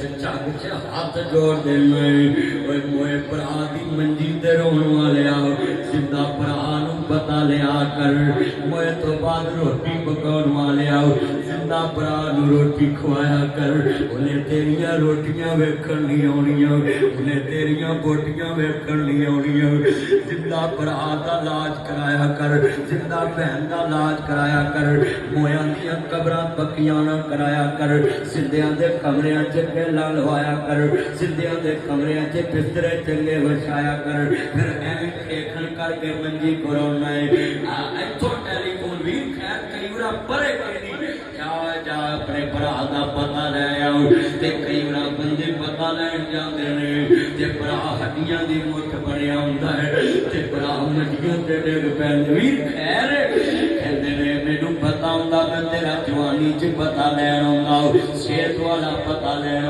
झग च हाथ जोड़ देना मोए भरा दी मंजी ते रोण वाले जिंदा भरा नूं पता लिया कर मोए तो बाद रोटी पकाउण वाले जिंदा भरा नूं रोटी खवाया कर उन्हें तेरियां रोटियां वेखण नहीं आउणियां उन्हें तेरियां बोटियां वेखण नहीं आउणियां जिंदा भरा दा इलाज कराया कर जिंदा भैन दा इलाज कराया कर मोयां दियां कबरां पक्कियां ना कराया कर सिंधियां दे कमरियां च पहला लवाया कर सिंधियां दे कमरियां च बिस्तरे चंगे वछाया कर फिर एवें खेखण करके मंजी कोरोना इत्थों टेलीफोन भी खैर कई बार परे करनी जा अपने भरा दा पता लै आओ ते कई बार बंदे पता लैन जाते ने ते भरा हड्डियां दी मुठ बनया हुंदा है ते भरा मड्डियां ते डिग पैंदे वीर खैर कहंदे ने मैनूं पता हुंदा मैं तेरा जवानी च पता लैण आउंदा सेहत वाला पता लैण